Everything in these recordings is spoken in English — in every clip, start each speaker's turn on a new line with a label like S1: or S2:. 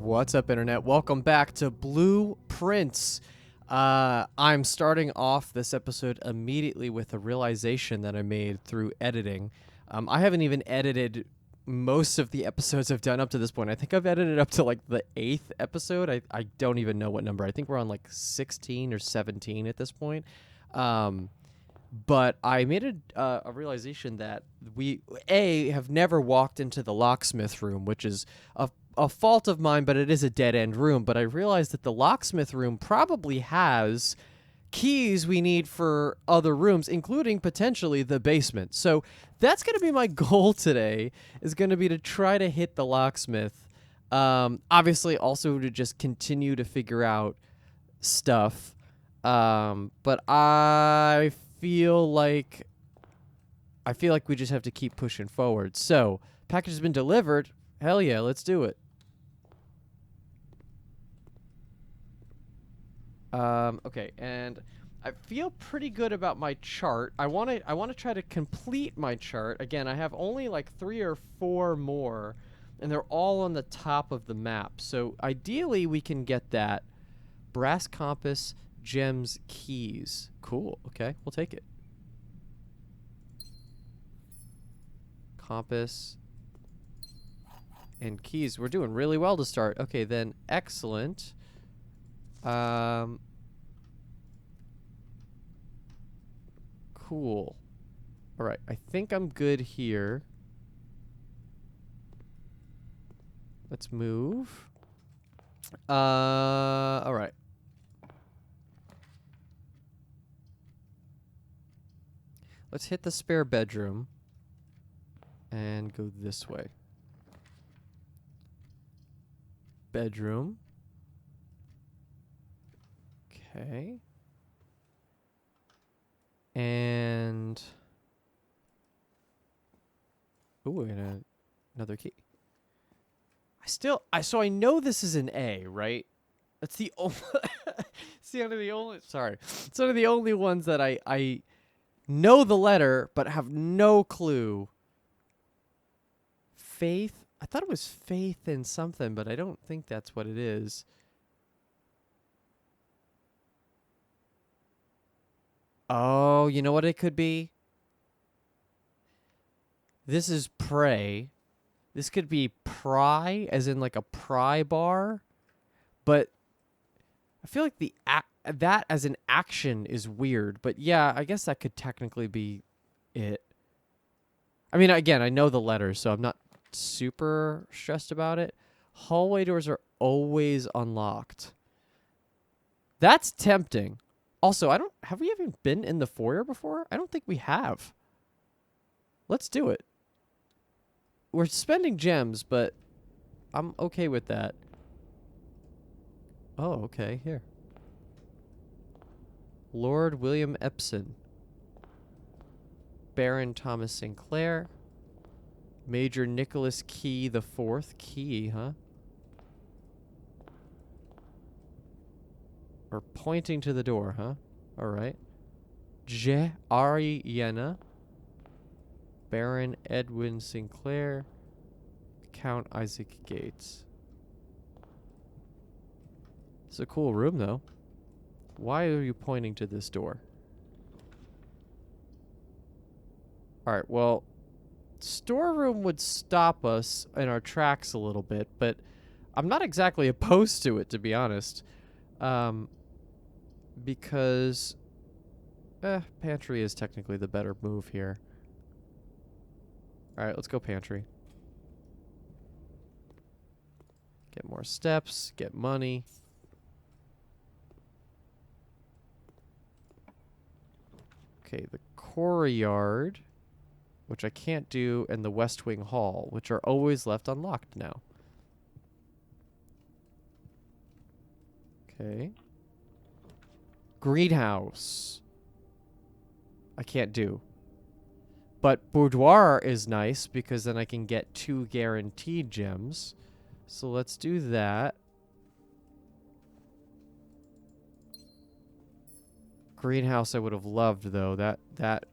S1: What's up, Internet? Welcome back to Blueprints. I'm starting off this episode immediately with a realization that I made through editing. I haven't even edited most of the episodes I've done up to this point. I think I've edited up to like the 8th episode. I don't even know what number. I think we're on like 16 or 17 at this point. But I made a realization that we, have never walked into the locksmith room, which is a fault of mine, but it is a dead-end room. But I realized that the locksmith room probably has keys we need for other rooms, including potentially the basement. So that's going to be my goal today, is going to be to try to hit the locksmith. Obviously, also to just continue to figure out stuff. But I feel like we just have to keep pushing forward. So, package has been delivered. Hell yeah, let's do it. Okay, and I feel pretty good about my chart. I want to try to complete my chart. Again, I have only like 3 or 4 more, and they're all on the top of the map. So, ideally we can get that. Brass compass, gems, keys. Cool. Okay, we'll take it. Compass and keys. We're doing really well to start. Okay, then excellent. Cool. All right, I think I'm good here. Let's move. All right. Let's hit the spare bedroom and go this way. Bedroom. Okay. And ooh, and another key. So I know this is an A, right? That's the only it's one of the only ones that I know the letter but have no clue. Faith? I thought it was faith in something, but I don't think that's what it is. Oh, you know what it could be? This is pray. This could be pry, as in like a pry bar. But I feel like that as an action is weird. But yeah, I guess that could technically be it. I mean, again, I know the letters, so I'm not super stressed about it. Hallway doors are always unlocked. That's tempting. Also, have we even been in the foyer before? I don't think we have. Let's do it. We're spending gems, but I'm okay with that. Oh, okay, here. Lord William Epson. Baron Thomas Sinclair. Major Nicholas Key the Fourth. Key, huh? Or pointing to the door, huh? All right. Je Ariana. Baron Edwin Sinclair. Count Isaac Gates. It's a cool room, though. Why are you pointing to this door? All right, well, storeroom would stop us in our tracks a little bit, but I'm not exactly opposed to it, to be honest. Because pantry is technically the better move here. All right, let's go pantry. Get more steps, get money. Okay, the courtyard, which I can't do, and the West Wing Hall, which are always left unlocked now. Okay. Greenhouse. I can't do. But boudoir is nice because then I can get 2 guaranteed gems. So let's do that. Greenhouse I would have loved, though. That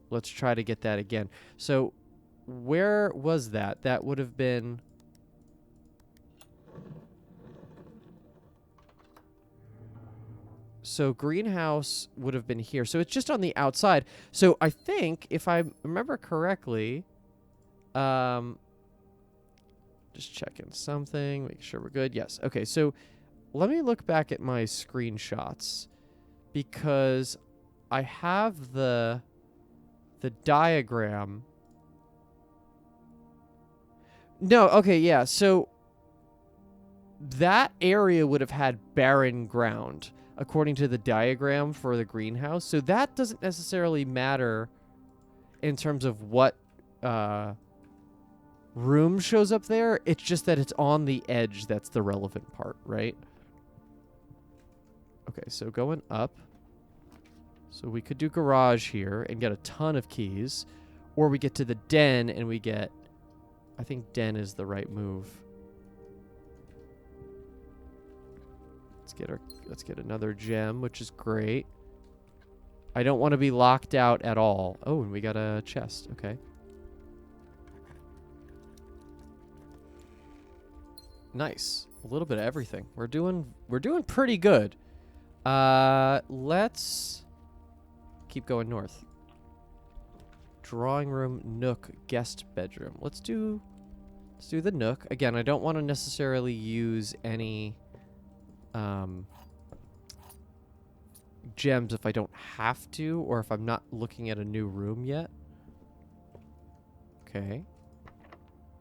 S1: let's try to get that again. So where was that? That would have been So greenhouse would have been here. So it's just on the outside. So I think, if I remember correctly, just checking something, make sure we're good. Yes. Okay, so let me look back at my screenshots because I have the diagram. No, okay, yeah. So that area would have had barren ground according to the diagram for the greenhouse. So that doesn't necessarily matter in terms of what room shows up there. It's just that it's on the edge that's the relevant part, right? Okay, so going up. So we could do garage here and get a ton of keys. Or we get to the den and we get... I think den is the right move. Let's get another gem, which is great. I don't want to be locked out at all. Oh, and we got a chest. Okay. Nice. A little bit of everything. We're doing pretty good. Let's keep going north. Drawing room, nook, guest bedroom. Let's do the nook. Again, I don't want to necessarily use any gems if I don't have to, or if I'm not looking at a new room yet. Okay.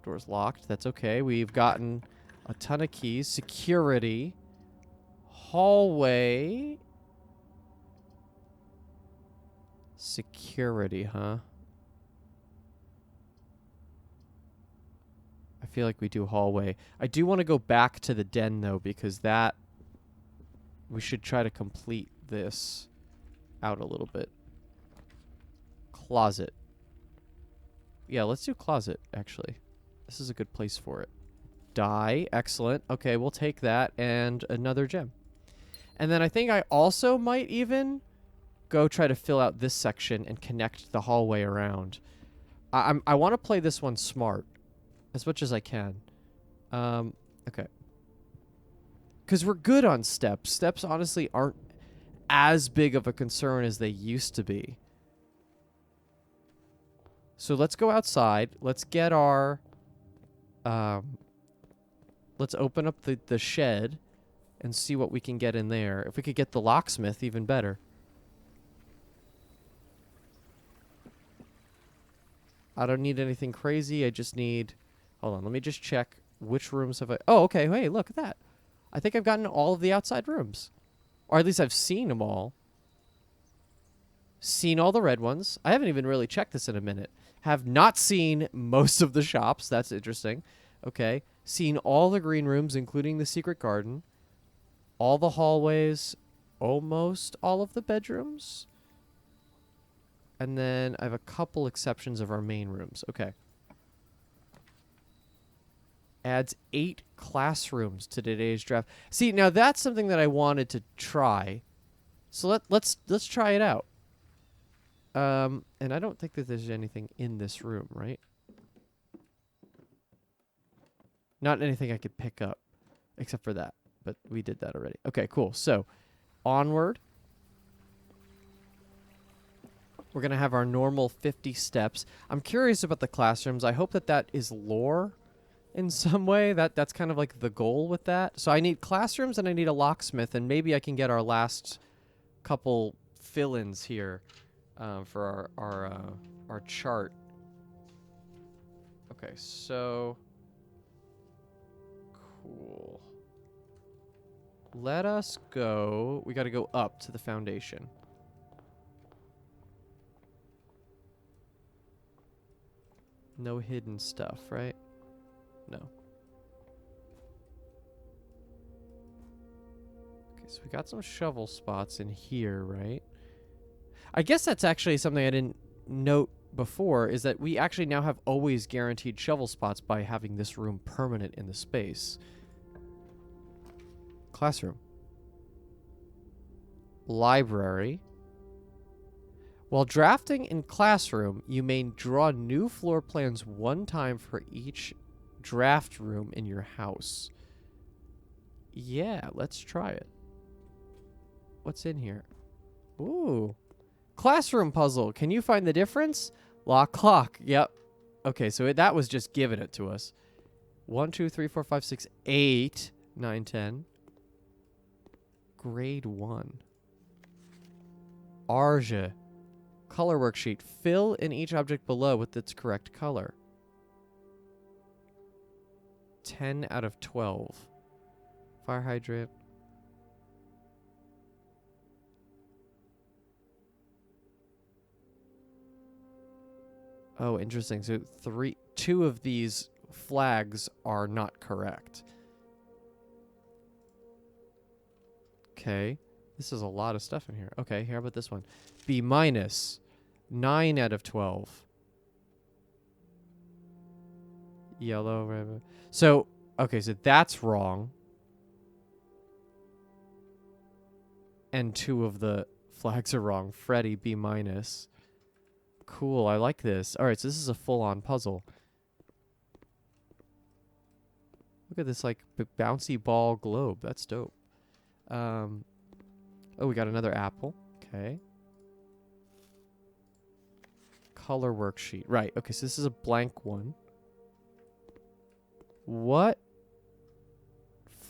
S1: Door's locked. That's okay. We've gotten a ton of keys. Security. Hallway. Security, huh? I feel like we do hallway. I do want to go back to the den, though, because that... We should try to complete this out a little bit. Closet. Yeah, let's do closet, actually. This is a good place for it. Die. Excellent. Okay, we'll take that and another gem. And then I think I also might even go try to fill out this section and connect the hallway around. I want to play this one smart as much as I can. Okay. Because we're good on steps. Steps honestly aren't as big of a concern as they used to be. So let's go outside. Let's get our... let's open up the shed and see what we can get in there. If we could get the locksmith, even better. I don't need anything crazy. I just need... Hold on, let me just check which rooms have I... Oh, okay. Hey, look at that. I think I've gotten all of the outside rooms. Or at least I've seen them all. Seen all the red ones. I haven't even really checked this in a minute. Have not seen most of the shops. That's interesting. Okay. Seen all the green rooms, including the secret garden. All the hallways. Almost all of the bedrooms. And then I have a couple exceptions of our main rooms. Okay. Adds 8 classrooms to today's draft. See, now that's something that I wanted to try. So let's try it out. And I don't think that there's anything in this room, right? Not anything I could pick up, except for that. But we did that already. Okay, cool. So, onward. We're going to have our normal 50 steps. I'm curious about the classrooms. I hope that that is lore in some way. That's kind of like the goal with that. So I need classrooms and I need a locksmith, and maybe I can get our last couple fill-ins here for our chart. Okay, so cool. Let us go. We got to go up to the foundation. No hidden stuff, right? No. Okay, so we got some shovel spots in here, right? I guess that's actually something I didn't note before, is that we actually now have always guaranteed shovel spots by having this room permanent in the space. Classroom. Library. While drafting in classroom, you may draw new floor plans one time for each draft room in your house. Yeah, let's try it. What's in here? Ooh. Classroom puzzle. Can you find the difference? Lock, clock. Yep. Okay, so that was just giving it to us. 1, 2, 3, 4, 5, 6, 8, 9, 10. Grade 1. Arge. Color worksheet. Fill in each object below with its correct color. 10 out of 12. Fire hydrant. Oh, interesting. So 2 of these flags are not correct. Okay. This is a lot of stuff in here. Okay, how about this one? B minus. 9 out of 12. Yellow, red. So, okay, so that's wrong. And 2 of the flags are wrong. Freddy, B minus. Cool, I like this. All right, so this is a full-on puzzle. Look at this, like, bouncy ball globe. That's dope. Oh, we got another apple. Okay. Color worksheet. Right, okay, so this is a blank one. What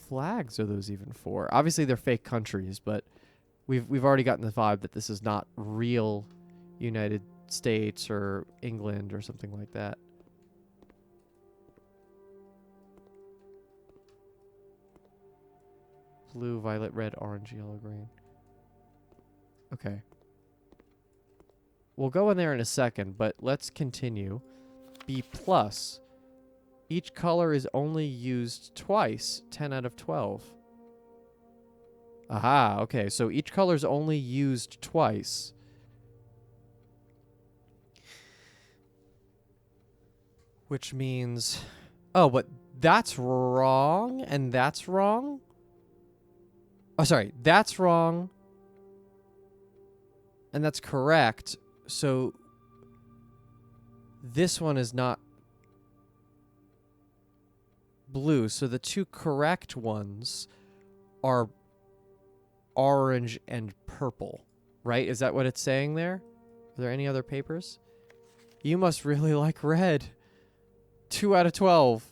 S1: flags are those even for? Obviously, they're fake countries, but we've already gotten the vibe that this is not real United States or England or something like that. Blue, violet, red, orange, yellow, green. Okay. We'll go in there in a second, but let's continue. B plus. Each color is only used twice. 10 out of 12. Aha, okay. So each color is only used twice. Which means... Oh, but that's wrong, and that's wrong? Oh, sorry. That's wrong. And that's correct. So this one is not blue. So the 2 correct ones are orange and purple, right? Is that what it's saying there? Are there any other papers? You must really like red. 2 out of 12.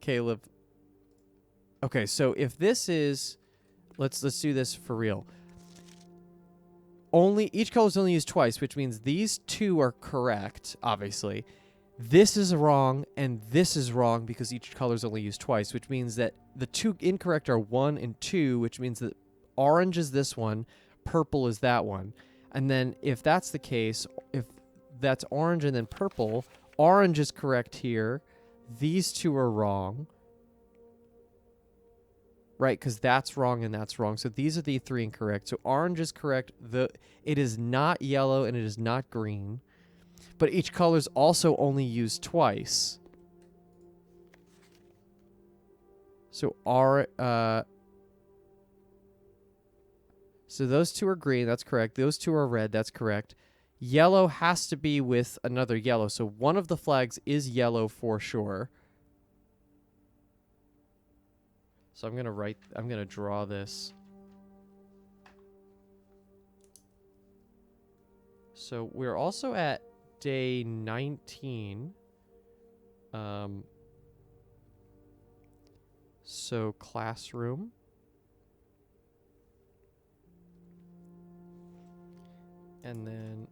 S1: Caleb. Okay, so if this is... Let's do this for real. Each color is only used twice, which means these 2 are correct, obviously. This is wrong, and this is wrong because each color is only used twice, which means that the 2 incorrect are 1 and 2, which means that orange is this one, purple is that one. And then if that's the case, if that's orange and then purple, orange is correct here. These 2 are wrong. Right, because that's wrong and that's wrong. So these are the 3 incorrect. So orange is correct. It is not yellow and it is not green. But each color is also only used twice. So so those 2 are green. That's correct. Those 2 are red. That's correct. Yellow has to be with another yellow. So one of the flags is yellow for sure. So I'm going to draw this. So we're also at day 19. So classroom. And then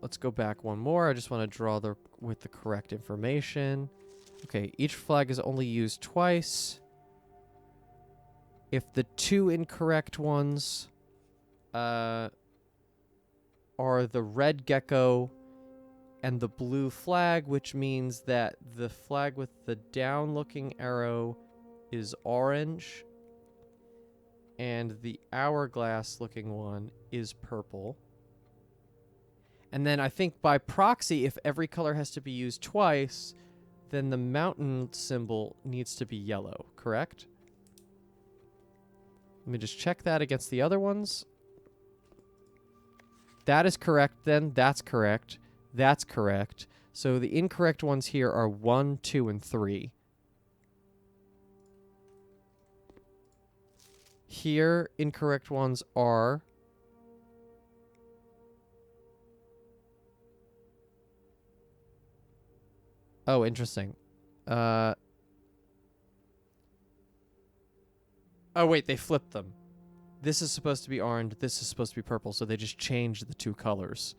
S1: let's go back one more. I just want to draw with the correct information. Okay, each flag is only used twice. If the 2 incorrect ones are the red gecko and the blue flag, which means that the flag with the down-looking arrow is orange, and the hourglass-looking one is purple. And then I think by proxy, if every color has to be used twice, then the mountain symbol needs to be yellow, correct? Let me just check that against the other ones. That is correct then. That's correct. That's correct. So the incorrect ones here are 1, 2, and 3. here. Incorrect ones are... Oh, interesting. Oh, wait, they flipped them. This is supposed to be orange, this is supposed to be purple, so they just changed the two colors.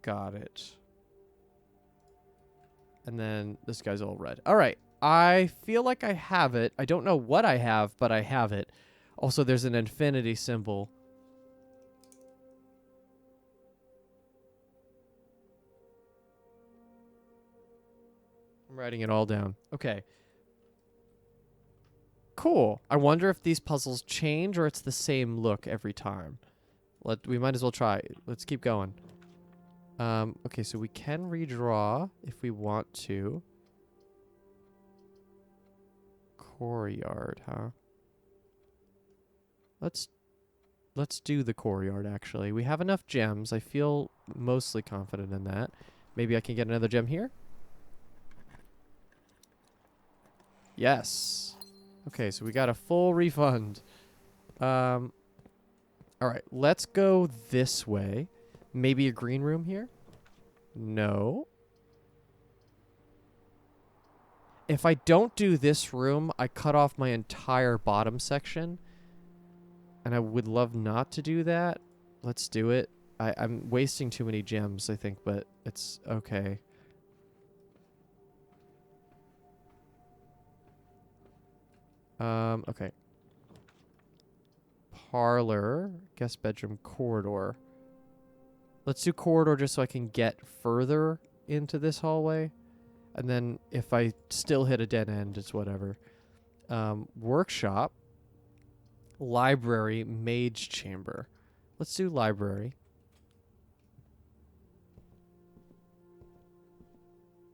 S1: Got it. And then this guy's all red. All right. I feel like I have it. I don't know what I have, but I have it. Also, there's an infinity symbol. I'm writing it all down. Okay. Cool. I wonder if these puzzles change or it's the same look every time. We might as well try. Let's keep going. Okay, so we can redraw if we want to. Courtyard, huh? Let's do the courtyard, actually. We have enough gems. I feel mostly confident in that. Maybe I can get another gem here? Yes. Okay, so we got a full refund. Alright, let's go this way. Maybe a green room here? No. If I don't do this room, I cut off my entire bottom section. And I would love not to do that. Let's do it. I'm wasting too many gems, I think, but it's okay. Okay. Parlor, guest bedroom, corridor. Let's do corridor just so I can get further into this hallway. And then if I still hit a dead end, it's whatever. Workshop. Library, mage chamber. Let's do library.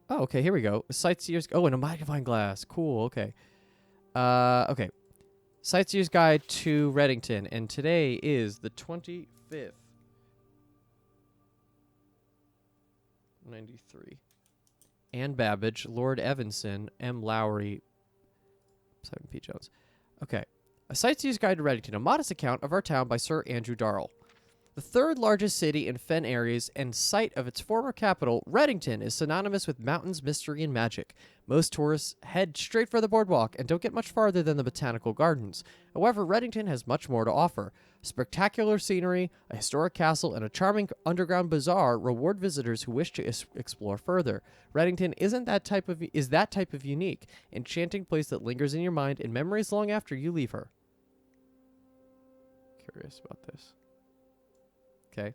S1: Oh, okay, here we go. Sightseer's... Oh, and a magnifying glass. Cool, okay. Okay. Sightseer's Guide to Reddington. And today is the 25th. 93. Anne Babbage, Lord Evanson, M. Lowry, Simon P. Jones. Okay. A Sightseer's Guide to Reddington, a modest account of our town by Sir Andrew Darrell. The third largest city in Fen Areas and site of its former capital, Reddington is synonymous with mountains, mystery, and magic. Most tourists head straight for the boardwalk and don't get much farther than the botanical gardens. However, Reddington has much more to offer. Spectacular scenery, a historic castle, and a charming underground bazaar reward visitors who wish to explore further. Reddington is that type of unique, enchanting place that lingers in your mind in memories long after you leave her. Curious about this. Okay.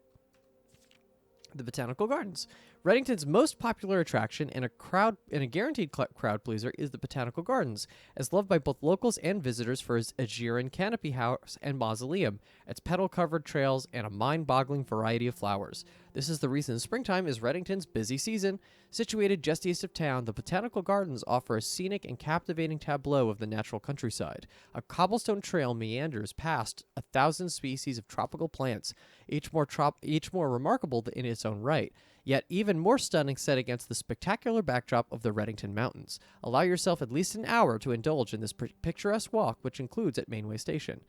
S1: The Botanical Gardens. Reddington's most popular attraction and a guaranteed crowd pleaser is the Botanical Gardens, as loved by both locals and visitors for its Aegean canopy house and mausoleum, its petal-covered trails, and a mind-boggling variety of flowers. This is the reason springtime is Reddington's busy season. Situated just east of town, the Botanical Gardens offer a scenic and captivating tableau of the natural countryside. A cobblestone trail meanders past 1,000 species of tropical plants, each more remarkable in its own right, yet even more stunning set against the spectacular backdrop of the Reddington Mountains. Allow yourself at least an hour to indulge in this picturesque walk, which includes at Mainway Station.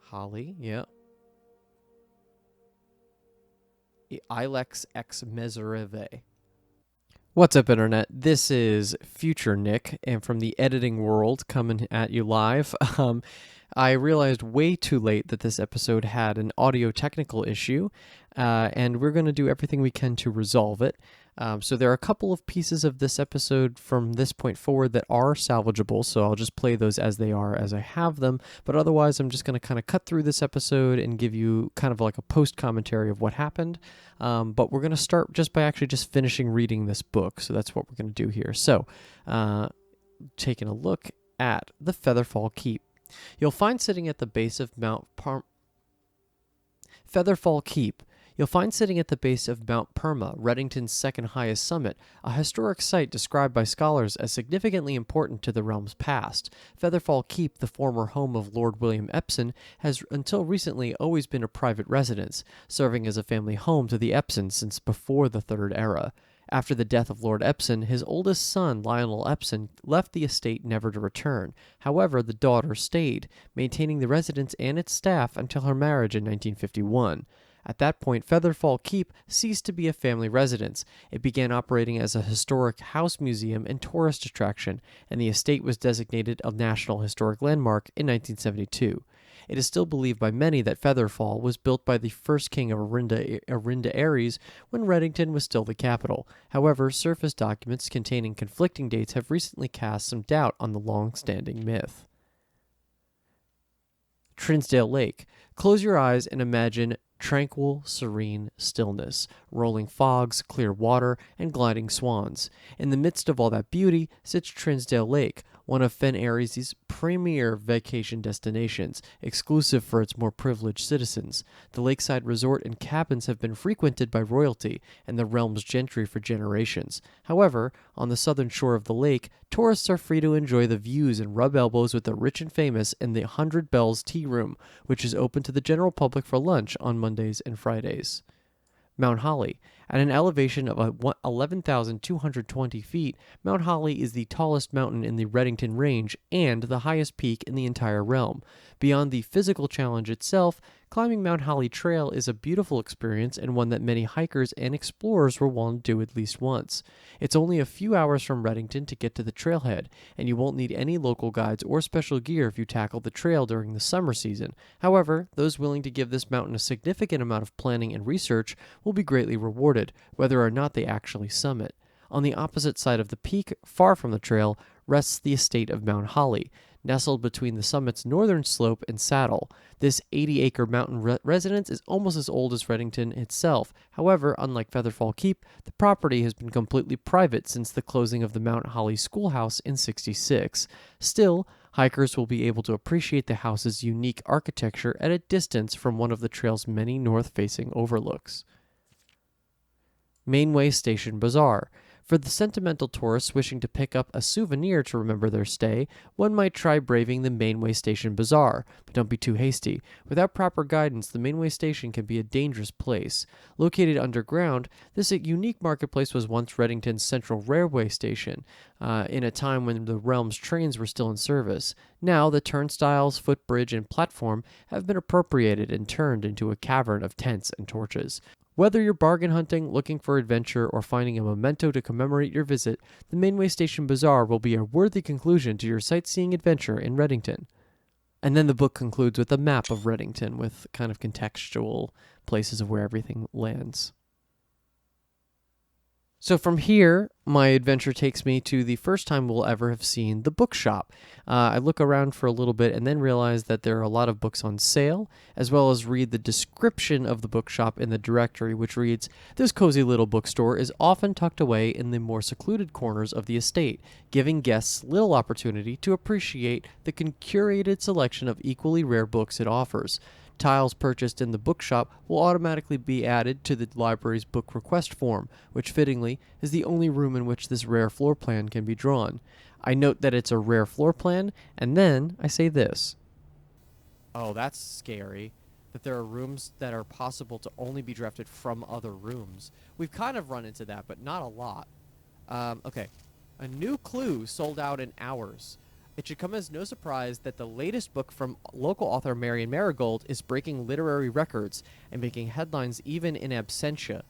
S1: Holly, yeah. Ilex ex Mesereve. What's up, Internet? This is Future Nick, and from the editing world coming at you live. I realized way too late that this episode had an audio technical issue, and we're going to do everything we can to resolve it. So there are a couple of pieces of this episode from this point forward that are salvageable, so I'll just play those as they are as I have them, but otherwise I'm just going to kind of cut through this episode and give you kind of like a post-commentary of what happened, but we're going to start just by actually just finishing reading this book, so that's what we're going to do here. So, taking a look at the Featherfall Keep. You'll find sitting at the base of Featherfall Keep. You'll find sitting at the base of Mount Perma, Reddington's second highest summit, a historic site described by scholars as significantly important to the realm's past. Featherfall Keep, the former home of Lord William Epson, has until recently always been a private residence, serving as a family home to the Epsons since before the Third Era. After the death of Lord Epsom, his oldest son, Lionel Epsom, left the estate never to return. However, the daughter stayed, maintaining the residence and its staff until her marriage in 1951. At that point, Featherfall Keep ceased to be a family residence. It began operating as a historic house museum and tourist attraction, and the estate was designated a National Historic Landmark in 1972. It is still believed by many that Featherfall was built by the first king of Arinda Aries when Reddington was still the capital. However, surface documents containing conflicting dates have recently cast some doubt on the long-standing myth. Trinsdale Lake. Close your eyes and imagine tranquil, serene stillness, rolling fogs, clear water, and gliding swans. In the midst of all that beauty sits Trinsdale Lake, one of Fen Aries' premier vacation destinations, exclusive for its more privileged citizens. The lakeside resort and cabins have been frequented by royalty and the realm's gentry for generations. However, on the southern shore of the lake, tourists are free to enjoy the views and rub elbows with the rich and famous in the 100 Bells Tea Room, which is open to the general public for lunch on Mondays and Fridays. Mount Holly. At an elevation of 11,220 feet, Mount Holly is the tallest mountain in the Reddington Range and the highest peak in the entire realm. Beyond the physical challenge itself, climbing Mount Holly Trail is a beautiful experience and one that many hikers and explorers will want to do at least once. It's only a few hours from Reddington to get to the trailhead, and you won't need any local guides or special gear if you tackle the trail during the summer season. However, those willing to give this mountain a significant amount of planning and research will be greatly rewarded, whether or not they actually summit. On the opposite side of the peak, far from the trail, rests the estate of Mount Holly, nestled between the summit's northern slope and saddle. This 80-acre mountain residence is almost as old as Reddington itself. However, unlike Featherfall Keep, the property has been completely private since the closing of the Mount Holly Schoolhouse in '66. Still, hikers will be able to appreciate the house's unique architecture at a distance from one of the trail's many north-facing overlooks. Mainway Station Bazaar. For the sentimental tourists wishing to pick up a souvenir to remember their stay, one might try braving the Mainway Station Bazaar, but don't be too hasty. Without proper guidance, the Mainway Station can be a dangerous place. Located underground, this unique marketplace was once Reddington's central railway station, in a time when the realm's trains were still in service. Now, the turnstiles, footbridge, and platform have been appropriated and turned into a cavern of tents and torches. Whether you're bargain hunting, looking for adventure, or finding a memento to commemorate your visit, the Mainway Station Bazaar will be a worthy conclusion to your sightseeing adventure in Reddington. And then the book concludes with a map of Reddington with kind of contextual places of where everything lands. So from here, my adventure takes me to the first time we'll ever have seen the bookshop. I look around for a little bit and then realize that there are a lot of books on sale, as well as read the description of the bookshop in the directory, which reads, "This cozy little bookstore is often tucked away in the more secluded corners of the estate, giving guests little opportunity to appreciate the curated selection of equally rare books it offers. Tiles purchased in the bookshop will automatically be added to the library's book request form, which fittingly is the only room in which this rare floor plan can be drawn. I note that it's a rare floor plan, and then I say this." Oh, that's scary. That there are rooms that are possible to only be drafted from other rooms. We've kind of run into that, but not a lot. Okay. A new clue sold out in hours. It should come as no surprise that the latest book from local author Marion Marigold is breaking literary records and making headlines even in absentia.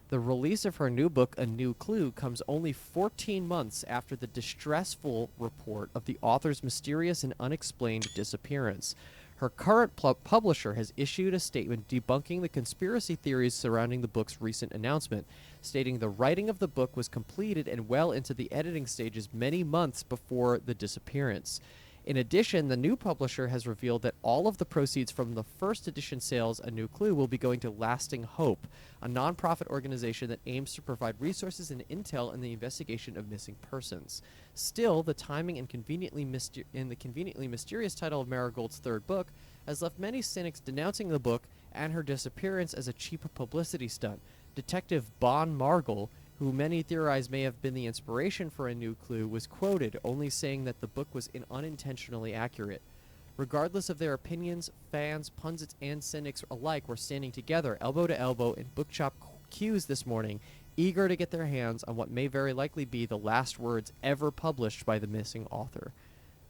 S1: The release of her new book, A New Clue, comes only 14 months after the distressful report of the author's mysterious and unexplained disappearance. Her current publisher has issued a statement debunking the conspiracy theories surrounding the book's recent announcement, stating the writing of the book was completed and well into the editing stages many months before the disappearance. In addition, the new publisher has revealed that all of the proceeds from the first edition sales, A New Clue, will be going to Lasting Hope, a nonprofit organization that aims to provide resources and intel in the investigation of missing persons. Still, the timing and conveniently mysterious title of Marigold's third book has left many cynics denouncing the book and her disappearance as a cheap publicity stunt. Detective Bon Margol, who many theorize may have been the inspiration for A New Clue, was quoted only saying that the book was unintentionally accurate. Regardless of their opinions, fans, pundits, and cynics alike were standing together, elbow to elbow, in bookshop queues this morning eager to get their hands on what may very likely be the last words ever published by the missing author.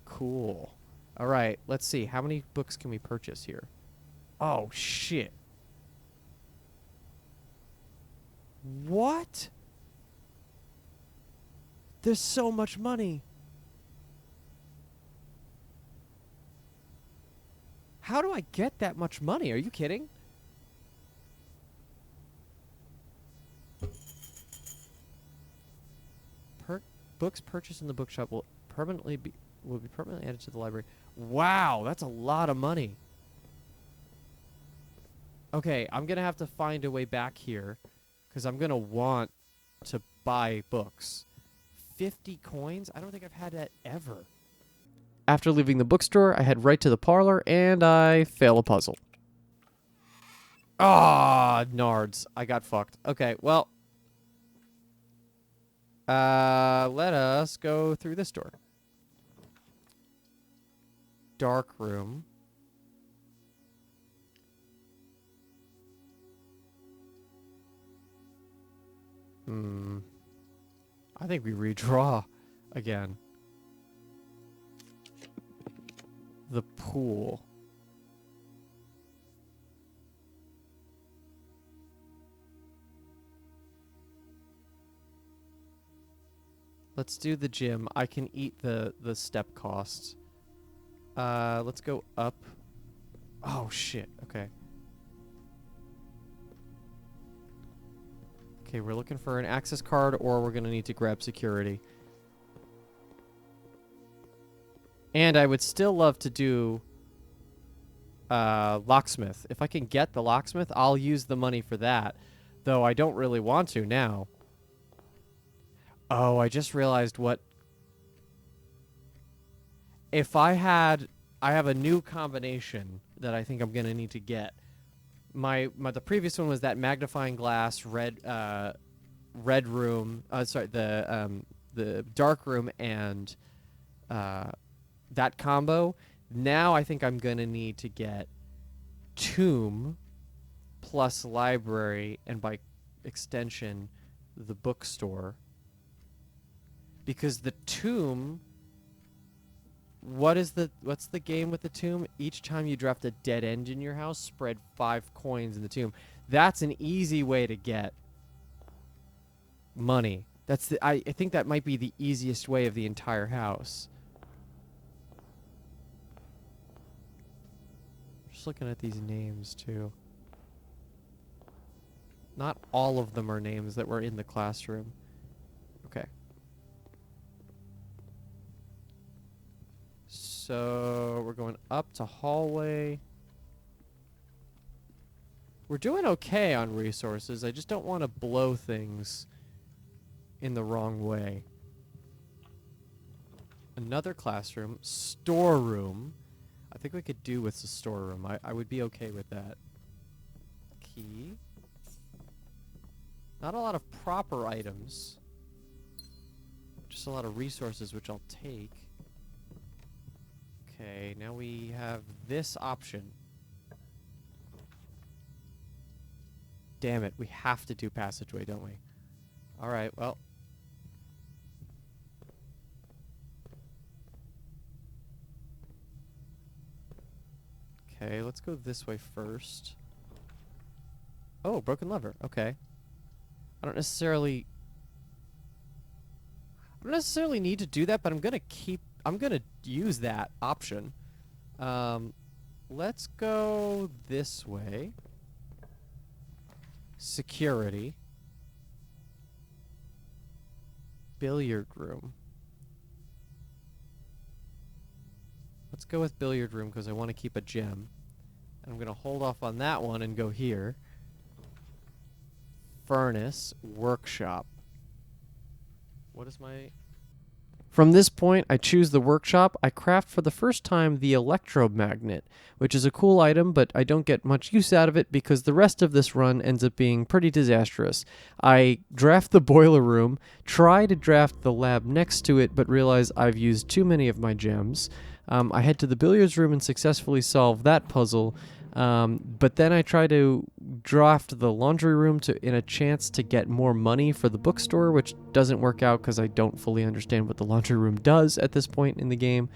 S1: Cool. All right, let's see. How many books can we purchase here? Oh, shit. What? There's so much money. How do I get that much money? Are you kidding? Books purchased in the bookshop will be permanently added to the library. Wow, that's a lot of money. Okay, I'm gonna have to find a way back here, because I'm gonna want to buy books. 50 coins? I don't think I've had that ever. After leaving the bookstore, I head right to the parlor, and I fail a puzzle. Ah, nards. I got fucked. Okay, well. Let us go through this door. Dark room. I think we redraw again. The pool. Let's do the gym. I can eat the step costs. Let's go up. Oh, shit. Okay. Okay, we're looking for an access card, or we're going to need to grab security. And I would still love to do locksmith. If I can get the locksmith, I'll use the money for that. Though I don't really want to now. Oh, I just realized what... If I have a new combination that I think I'm going to need to get. The previous one was that magnifying glass, red room, the dark room, and that combo. Now I think I'm going to need to get tomb plus library, and by extension, the bookstore. Because the tomb... What's the game with the tomb? Each time you draft a dead end in your house, spread 5 coins in the tomb. That's an easy way to get money. I think that might be the easiest way of the entire house. Just looking at these names too. Not all of them are names that were in the classroom. Okay. So we're going up to hallway. We're doing okay on resources. I just don't want to blow things in the wrong way. Another classroom. Storeroom. I think we could do with the storeroom. I would be okay with that. Key. Not a lot of proper items. Just a lot of resources, which I'll take. Okay, now we have this option. Damn it, we have to do passageway, don't we? Alright, well. Okay, let's go this way first. Oh, broken lever. Okay. I don't necessarily need to do that, but I'm gonna use that option. Let's go this way. Security. Billiard room. Let's go with billiard room because I want to keep a gem. And I'm gonna hold off on that one and go here. Furnace. Workshop. What is my... From this point, I choose the workshop. I craft for the first time the electromagnet, which is a cool item, but I don't get much use out of it because the rest of this run ends up being pretty disastrous. I draft the boiler room, try to draft the lab next to it, but realize I've used too many of my gems. I head to the billiards room and successfully solve that puzzle. But then I try to draft the laundry room in a chance to get more money for the bookstore, which doesn't work out because I don't fully understand what the laundry room does at this point in the game.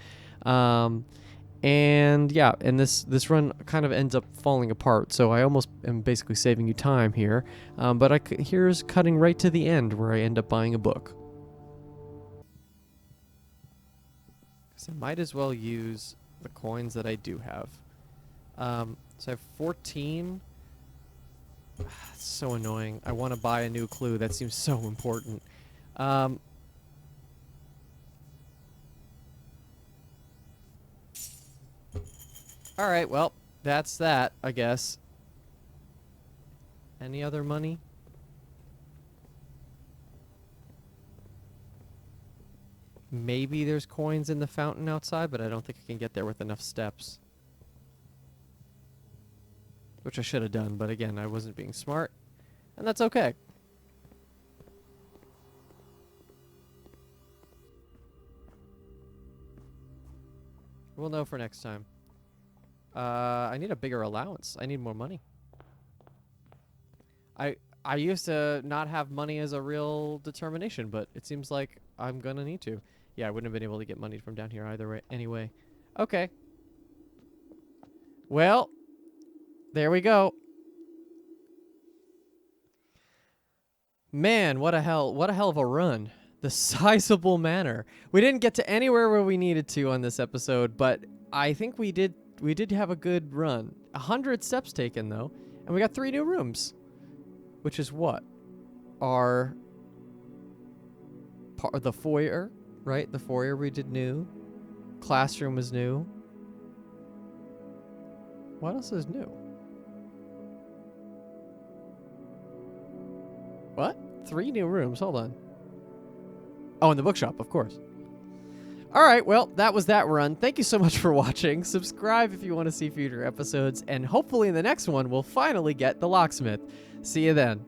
S1: And yeah, and this run kind of ends up falling apart, so I almost am basically saving you time here. But here's cutting right to the end where I end up buying a book. Because I might as well use the coins that I do have. So I have 14. It's so annoying. I want to buy a new clue. That seems so important. Alright, well, that's that, I guess. Any other money? Maybe there's coins in the fountain outside, but I don't think I can get there with enough steps. Which I should have done, but again, I wasn't being smart. And that's okay. We'll know for next time. I need a bigger allowance. I need more money. I used to not have money as a real determination, but it seems like I'm gonna need to. Yeah, I wouldn't have been able to get money from down here either way. Anyway. Okay. Well, there we go. Man, what a hell of a run. The sizable manor. We didn't get to anywhere where we needed to on this episode, but I think we did have a good run. 100 steps taken though, and we got 3 new rooms. Which is what? The foyer, right? The foyer we did new. Classroom was new. What else is new? What? 3 new rooms. Hold on. Oh, and the bookshop, of course. All right, well, that was that run. Thank you so much for watching. Subscribe if you want to see future episodes, and hopefully in the next one, we'll finally get the locksmith. See you then.